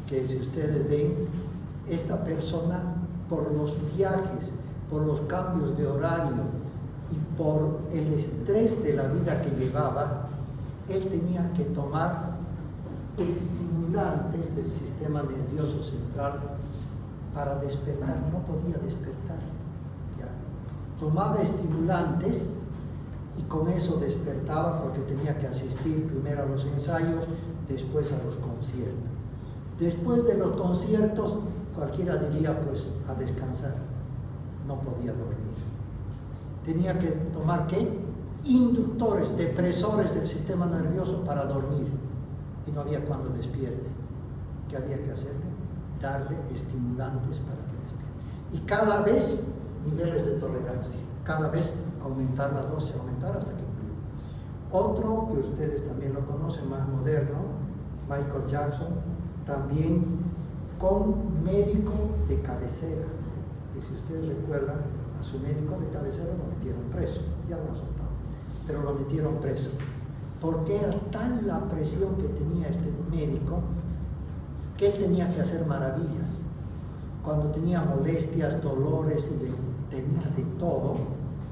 que si ustedes ven, esta persona por los viajes, por los cambios de horario y por el estrés de la vida que llevaba, él tenía que tomar estimulantes del sistema nervioso central para despertar, no podía despertar. ¿Ya? Tomaba estimulantes y con eso despertaba porque tenía que asistir primero a los ensayos, después a los conciertos. Después de los conciertos, cualquiera diría pues a descansar, no podía dormir. Tenía que tomar ¿qué? Inductores, depresores del sistema nervioso para dormir y no había cuando despierte. ¿Qué había que hacerle? Darle estimulantes para que despierte. Y cada vez niveles de tolerancia, cada vez aumentar la dosis, aumentar hasta que murió. Otro que ustedes también lo conocen, más moderno, Michael Jackson, también con médico de cabecera. Y si ustedes recuerdan, a su médico de cabecera lo metieron preso, ya lo han soltado, pero lo metieron preso, porque era tal la presión que tenía este médico, que él tenía que hacer maravillas. Cuando tenía molestias, dolores, tenía de todo,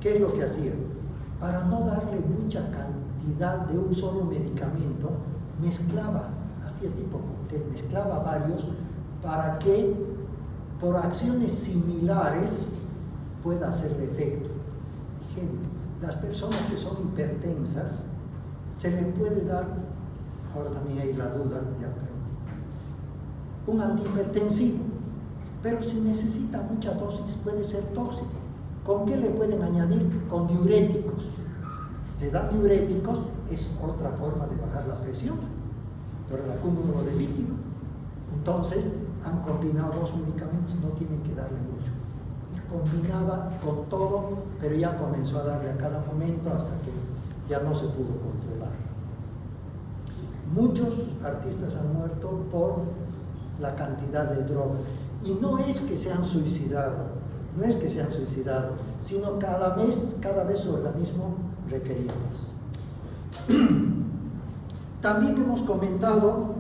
¿qué es lo que hacía? Para no darle mucha cantidad de un solo medicamento, mezclaba, hacía tipo cóctel, mezclaba varios para que por acciones similares pueda hacerle efecto. Ejemplo, las personas que son hipertensas, se les puede dar, ahora también hay la duda, ya, pero un antihipertensivo, pero si necesita mucha dosis puede ser tóxico. ¿Con qué le pueden añadir? Con diuréticos. Le dan diuréticos, es otra forma de bajar la presión, pero el acúmulo de líquido. Entonces han combinado dos medicamentos, no tienen que darle mucho. Él combinaba con todo, pero ya comenzó a darle a cada momento hasta que ya no se pudo controlar. Muchos artistas han muerto por la cantidad de droga. Y no es que se han suicidado, no es que se han suicidado, sino cada vez su organismo requería más. También hemos comentado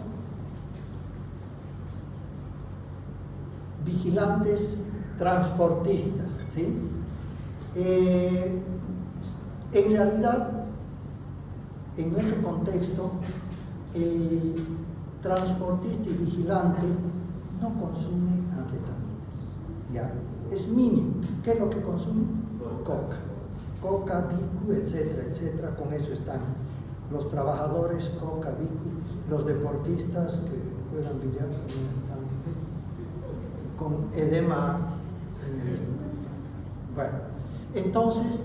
vigilantes transportistas, ¿sí? En realidad, en nuestro contexto, el transportista y vigilante no consume anfetaminas, ¿ya? Es mínimo. ¿Qué es lo que consume? Coca, bicu, etcétera, etcétera. Con eso están los trabajadores, coca, bicu, los deportistas que juegan billar también están con edema. Bueno, entonces,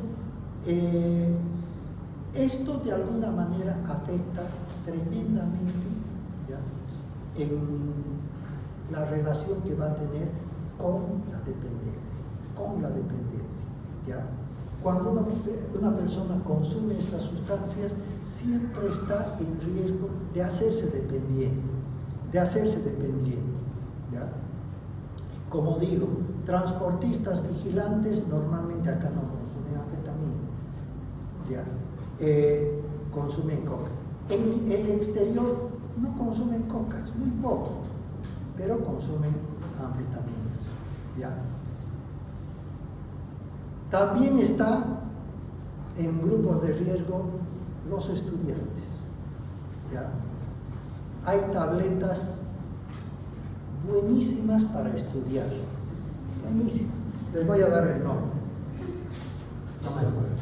esto de alguna manera afecta tremendamente, ¿ya?, en la relación que va a tener con la dependencia, ¿ya? Cuando una persona consume estas sustancias, siempre está en riesgo de hacerse dependiente, ¿ya? Como digo, transportistas vigilantes normalmente acá no consumen anfetamina, ¿ya? Consumen coca. En el exterior no consumen coca, es muy poco, pero consumen anfetaminas, ¿ya? También está en grupos de riesgo los estudiantes, ¿ya? Hay tabletas buenísimas para estudiar, buenísimas. Les voy a dar el nombre, no me acuerdo,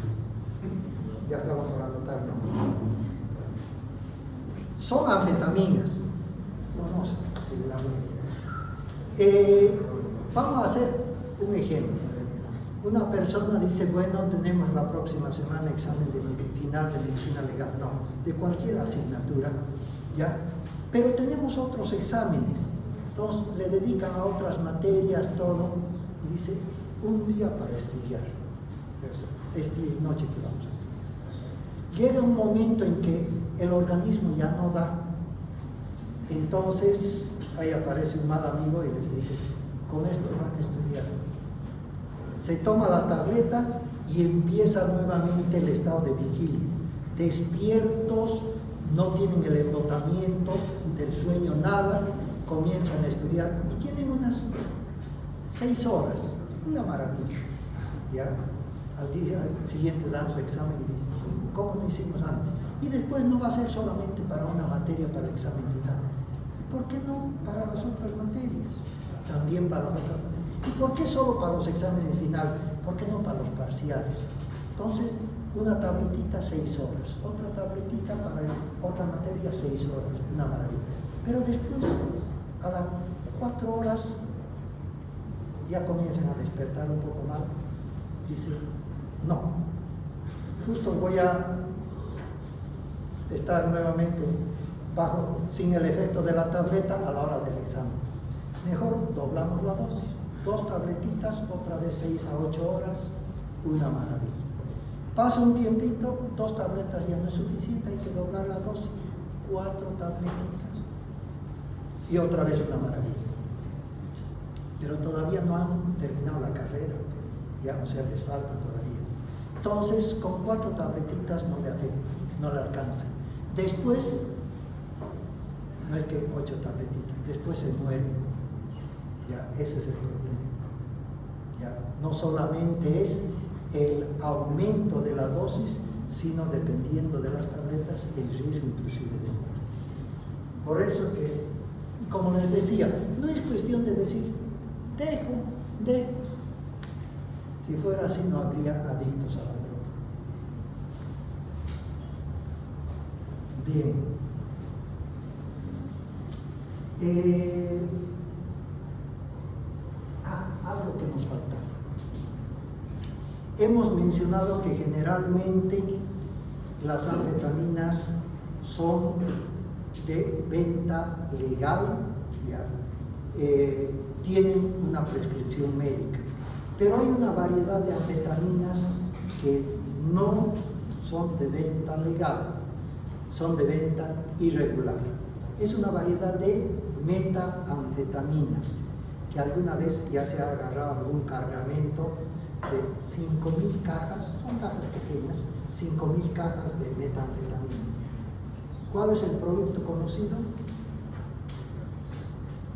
ya estamos por anotar, ¿no? Son anfetaminas, no sé, seguramente. Vamos a hacer un ejemplo. Una persona dice, bueno, tenemos la próxima semana examen final de medicina legal, no, de cualquier asignatura, ¿ya? Pero tenemos otros exámenes, entonces le dedican a otras materias, todo, y dice, un día para estudiar, es día y noche que vamos a estudiar. Llega un momento en que el organismo ya no da, entonces ahí aparece un mal amigo y les dice, con esto van a estudiar. Se toma la tableta y empieza nuevamente el estado de vigilia. Despiertos, no tienen el embotamiento del sueño, nada, comienzan a estudiar y tienen unas 6 horas, una maravilla, ¿ya? Al día siguiente dan su examen y dicen, ¿cómo lo hicimos antes? Y después no va a ser solamente para una materia, para el examen final. ¿Por qué no para las otras materias? También para las otras materias. ¿Y por qué solo para los exámenes finales? ¿Por qué no para los parciales? Entonces, una tabletita 6 horas, otra tabletita para otra materia 6 horas, una maravilla. Pero después, a las 4 horas, ya comienzan a despertar un poco más. Dicen, no, justo voy a estar nuevamente sin el efecto de la tableta a la hora del examen. Mejor doblamos la dosis, 2 tabletitas, otra vez 6 a 8 horas, una maravilla. Pasa un tiempito, 2 tabletas ya no es suficiente, hay que doblar la dosis, 4 tabletitas y otra vez una maravilla. Pero todavía no han terminado la carrera, ya, o sea, les falta todavía. Entonces, con 4 tabletitas no le afecta, no le alcanza. Después, no es que 8 tabletitas, después se mueren. Ya, ese es el problema. Ya, no solamente es el aumento de la dosis, sino dependiendo de las tabletas, el riesgo inclusive de muerte. Por eso que, como les decía, no es cuestión de decir, dejo. Si fuera así, no habría adictos a la droga. Bien. Algo que nos falta. Hemos mencionado que generalmente las anfetaminas son de venta legal, ¿ya? Tienen una prescripción médica, pero hay una variedad de anfetaminas que no son de venta legal, son de venta irregular. Es una variedad de metanfetaminas, que alguna vez ya se ha agarrado algún cargamento de 5.000 cajas, son cajas pequeñas, 5.000 cajas de metanfetamina. ¿Cuál es el producto conocido?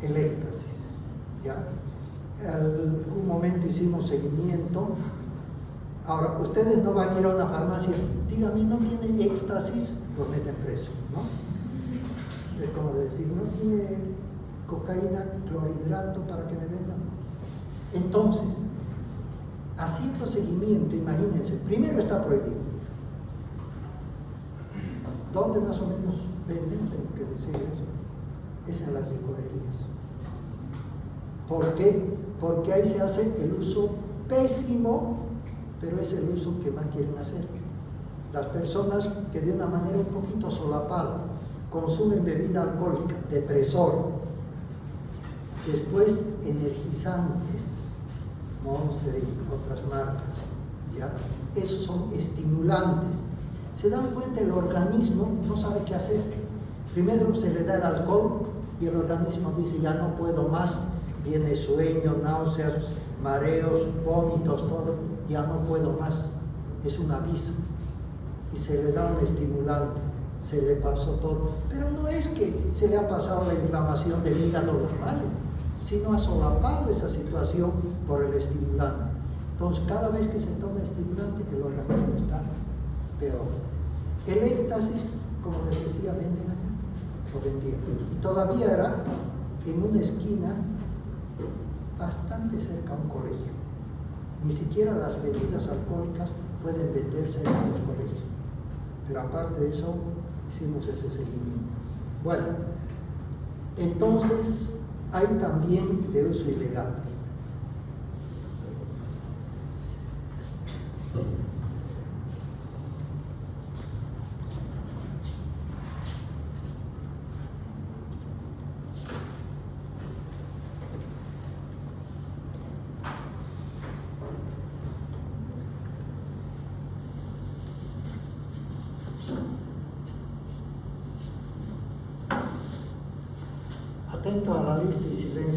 El éxtasis. ¿Ya? En algún momento hicimos seguimiento. Ahora, ustedes no van a ir a una farmacia, dígame, ¿no tiene éxtasis? Lo meten preso, ¿no? Es como decir, ¿no tiene cocaína, clorhidrato para que me vendan? Entonces, haciendo seguimiento, imagínense, primero está prohibido. ¿Dónde más o menos venden? Tengo que decir eso. Es en las licorerías. ¿Por qué? Porque ahí se hace el uso pésimo, pero es el uso que más quieren hacer. Las personas que de una manera un poquito solapada consumen bebida alcohólica, depresor, después energizantes, Monster y otras marcas, ¿ya? Esos son estimulantes. Se dan cuenta, el organismo no sabe qué hacer. Primero se le da el alcohol y el organismo dice, ya no puedo más, viene sueño, náuseas, mareos, vómitos, todo, ya no puedo más. Es un aviso. Y se le da un estimulante, se le pasó todo. Pero no es que se le ha pasado la inflamación del hígado, los males, sino ha solapado esa situación por el estimulante. Entonces, cada vez que se toma estimulante, el organismo está peor. El éxtasis, como les decía, venden allá, lo vendían. Y todavía era en una esquina bastante cerca a un colegio. Ni siquiera las bebidas alcohólicas pueden venderse en los colegios. Pero aparte de eso, hicimos ese seguimiento. Bueno, entonces hay también de uso ilegal. Atento a la lista y silencio.